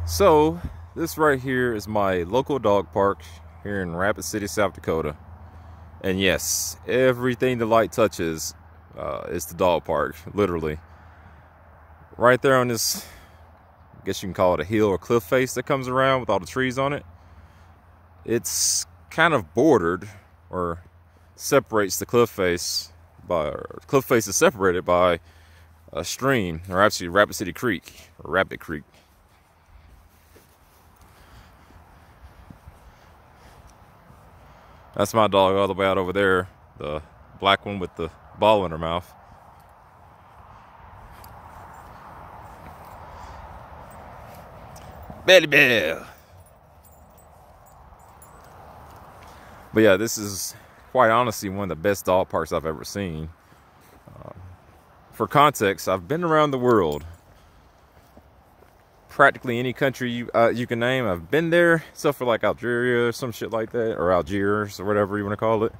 So this right here is my local dog park here in Rapid City, South Dakota. And yes, everything the light touches is the dog park, literally. Right there on this, I guess you can call it a hill or cliff face that comes around with all the trees on it. It's kind of bordered or separates the cliff face by, cliff face is separated by a stream, or actually Rapid City Creek, or Rapid Creek. That's my dog all the way out over there, the black one with the ball in her mouth. Betty Bell. But yeah, this is quite honestly one of the best dog parks I've ever seen. For context, I've been around the world. Practically any country you can name, I've been there, except for like Algeria or some shit like that, or Algiers or whatever you want to call it.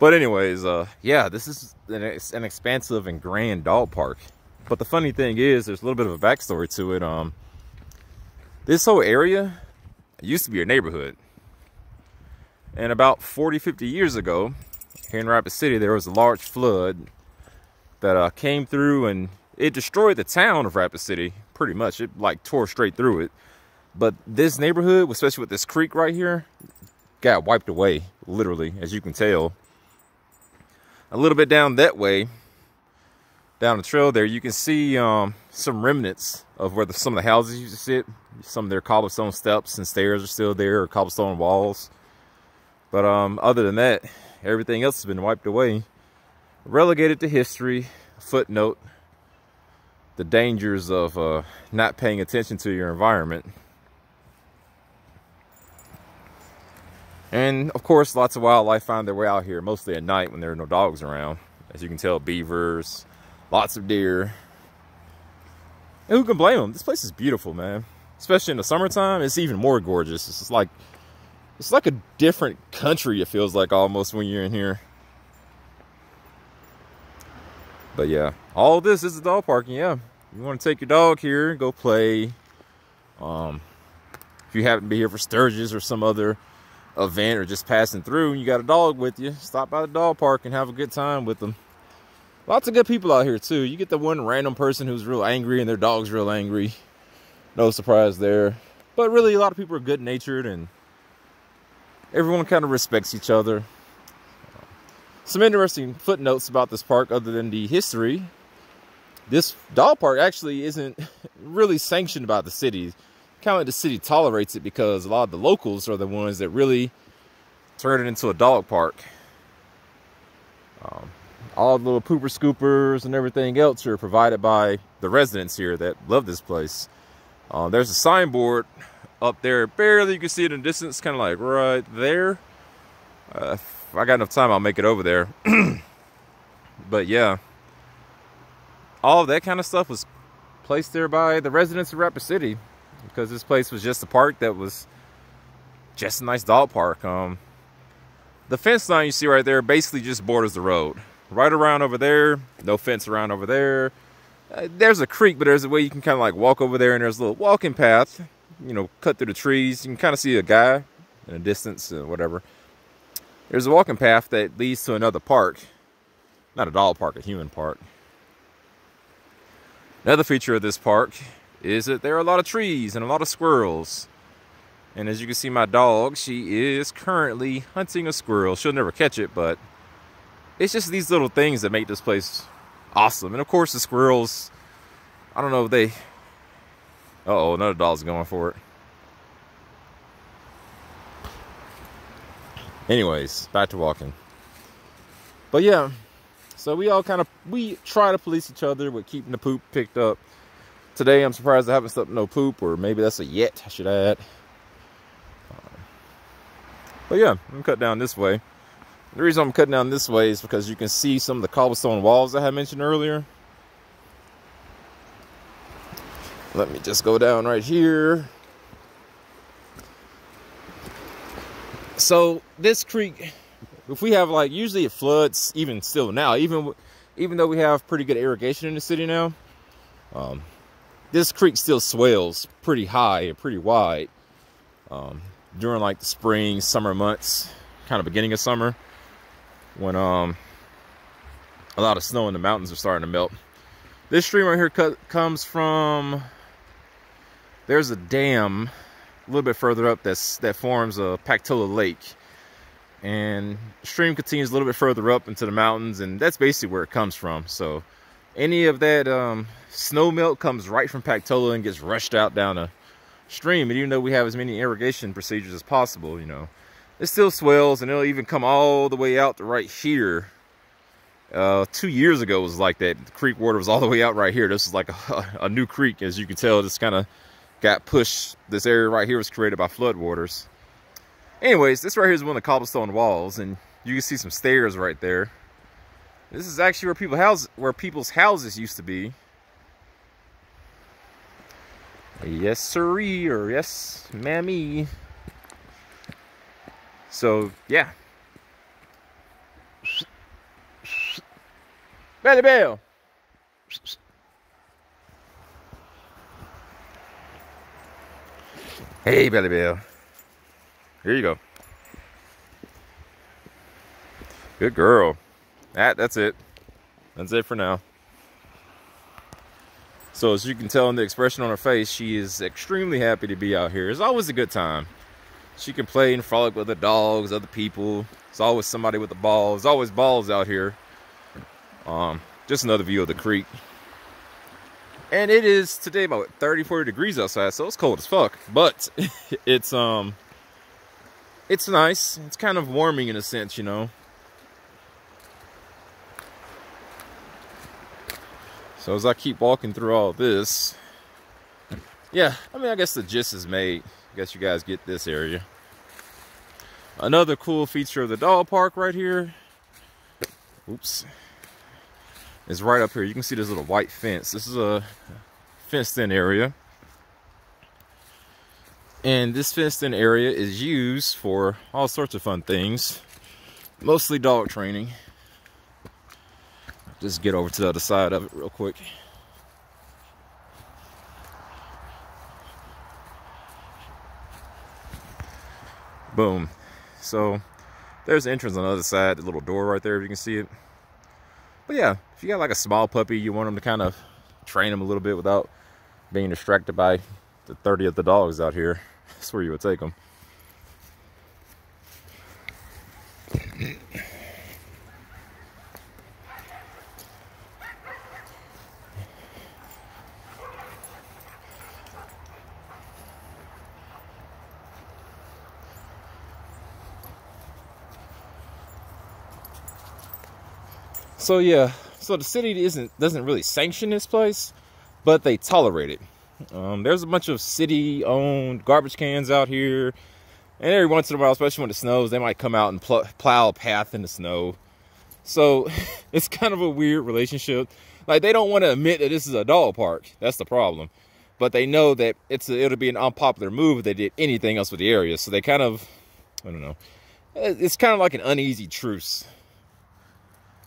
But anyways, yeah, this is an expansive and grand dog park. But the funny thing is, there's a little bit of a backstory to it. This whole area used to be a neighborhood. And about 40-50 years ago, here in Rapid City, there was a large flood that came through, and it destroyed the town of Rapid City, pretty much. It like tore straight through it. But this neighborhood, especially with this creek right here, got wiped away, literally, as you can tell. A little bit down that way, down the trail there, you can see some remnants of where some of the houses used to sit. Some of their cobblestone steps and stairs are still there, or cobblestone walls. But other than that, everything else has been wiped away. Relegated to history, footnote. The dangers of not paying attention to your environment. And of course, lots of wildlife find their way out here, mostly at night when there are no dogs around. As you can tell, beavers, lots of deer. And who can blame them? This place is beautiful, man. Especially in the summertime, it's even more gorgeous. It's like a different country, it feels like almost when you're in here. But yeah, all this is a dog park, and yeah. You want to take your dog here, go play. If you happen to be here for Sturgis or some other event, or just passing through and you got a dog with you, stop by the dog park and have a good time with them. Lots of good people out here too. You get the one random person who's real angry and their dog's real angry. No surprise there. But really, a lot of people are good natured and everyone kind of respects each other. Some interesting footnotes about this park other than the history. This dog park actually isn't really sanctioned by the city. Kind of like the city tolerates it because a lot of the locals are the ones that really turn it into a dog park. All the little pooper scoopers and everything else are provided by the residents here that love this place. There's a signboard up there. Barely you can see it in the distance, kind of like right there. If I got enough time, I'll make it over there. But yeah. All of that kind of stuff was placed there by the residents of Rapid City because this place was just a park that was just a nice dog park. The fence line you see right there basically just borders the road. Right around over there, no fence around over there. There's a creek, but there's a way you can kind of like walk over there, and there's a little walking path, you know, cut through the trees. You can kind of see a guy in the distance, whatever. There's a walking path that leads to another park. Not a dog park, a human park. Another feature of this park is that there are a lot of trees and a lot of squirrels. And as you can see, my dog, she is currently hunting a squirrel. She'll never catch it, but it's just these little things that make this place awesome. And of course, the squirrels, I don't know if they... Uh-oh, another dog's going for it. Anyways, back to walking. But yeah. So we try to police each other with keeping the poop picked up. Today, I'm surprised I haven't stepped no poop, or maybe that's a yet, I should add. But yeah, I'm gonna cut down this way. The reason I'm cutting down this way is because you can see some of the cobblestone walls I had mentioned earlier. Let me just go down right here. So this creek, if we have like, usually it floods even still now, even though we have pretty good irrigation in the city now. this creek still swells pretty high and pretty wide during like the spring, summer months, kind of beginning of summer, when a lot of snow in the mountains are starting to melt. This stream right here comes from, there's a dam a little bit further up that forms a Pactola Lake, and the stream continues a little bit further up into the mountains, and that's basically where it comes from. So any of that snow melt comes right from Pactola and gets rushed out down a stream. And even though we have as many irrigation procedures as possible, you know, it still swells, and it'll even come all the way out to right here. 2 years ago it was like that. The creek water was all the way out right here. This is like a new creek. As you can tell, this kind of got pushed. This area right here was created by floodwaters. Anyways, this right here is one of the cobblestone walls, and you can see some stairs right there. This is actually where people's houses used to be. Yes, sirree, or yes, mammy. So, yeah. Belly Bell. Hey, Belly Bell. Here you go. Good girl. That's it. That's it for now. So as you can tell in the expression on her face, she is extremely happy to be out here. It's always a good time. She can play and frolic with the dogs, other people. There's always somebody with a ball. There's always balls out here. Just another view of the creek. And it is today about 30, 40 degrees outside, so it's cold as fuck. But it's nice. It's kind of warming in a sense, you know. So as I keep walking through all this, yeah, I mean, I guess the gist is made. I guess you guys get this area. Another cool feature of the dog park right here, oops, is right up here. You can see this little white fence. This is a fenced-in area. And this fenced-in area is used for all sorts of fun things, mostly dog training. Just get over to the other side of it real quick. Boom. So there's the entrance on the other side, the little door right there, if you can see it. But yeah, if you got like a small puppy, you want them to kind of train them a little bit without being distracted by the 30 of the dogs out here, that's where you would take them. So yeah, so the city doesn't really sanction this place, but they tolerate it. There's a bunch of city-owned garbage cans out here, and every once in a while, especially when it snows, they might come out and plow a path in the snow. So it's kind of a weird relationship. Like, they don't want to admit that this is a dog park. That's the problem. But they know that it'll be an unpopular move if they did anything else with the area. So they kind of, I don't know. It's kind of like an uneasy truce.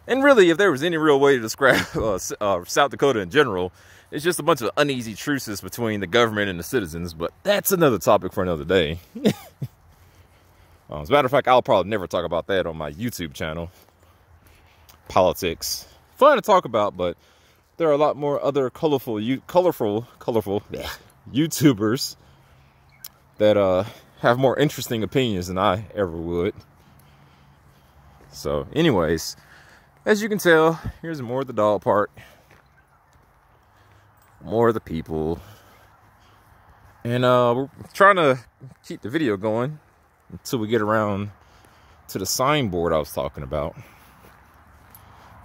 And really, if there was any real way to describe South Dakota in general, it's just a bunch of uneasy truces between the government and the citizens. But that's another topic for another day. As a matter of fact, I'll probably never talk about that on my YouTube channel. Politics. Fun to talk about, but there are a lot more other colorful YouTubers that have more interesting opinions than I ever would. So anyways, as you can tell, here's more of the dog park. More of the people. And we're trying to keep the video going until we get around to the signboard I was talking about.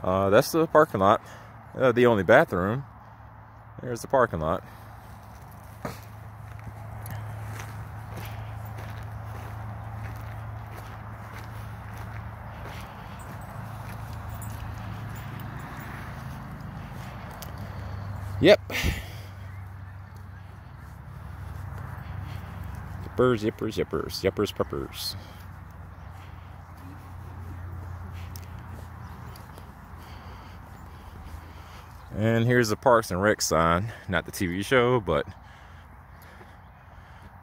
That's the parking lot. The only bathroom. There's the parking lot. Yep. Yippers, yippers, yippers, yippers, peppers. And here's the Parks and Rec sign. Not the TV show, but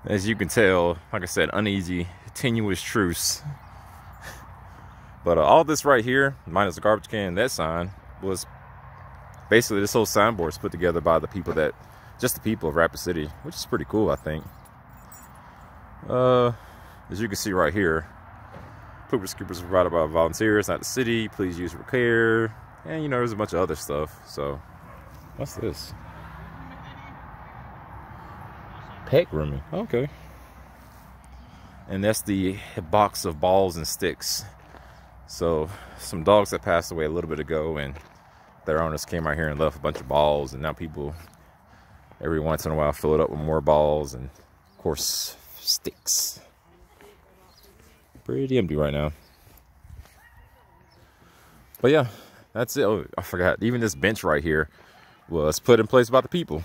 as you can tell, like I said, uneasy, tenuous truce. But all this right here, minus the garbage can, that sign, was basically this whole signboard's put together by the people that, just the people of Rapid City, which is pretty cool, I think. As you can see right here, pooper scoopers provided by volunteers, not the city. Please use with care. And you know, there's a bunch of other stuff. So, what's this? Pet grooming. Okay. And that's the box of balls and sticks. So, some dogs that passed away a little bit ago, and their owners came out here and left a bunch of balls, and now people every once in a while fill it up with more balls and, of course, sticks. Pretty empty right now. But yeah, that's it. Oh, I forgot. Even this bench right here was put in place by the people.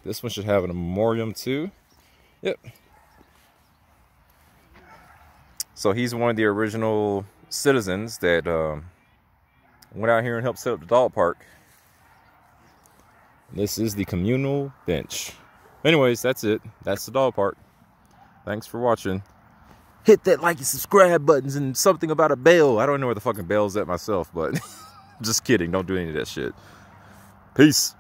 This one should have a memoriam too. Yep. So he's one of the original citizens that went out here and helped set up the dog park. This is the communal bench. Anyways, that's it. That's the dog park. Thanks for watching. Hit that like and subscribe buttons and something about a bell. I don't know where the fucking bell's at myself, but just kidding. Don't do any of that shit. Peace.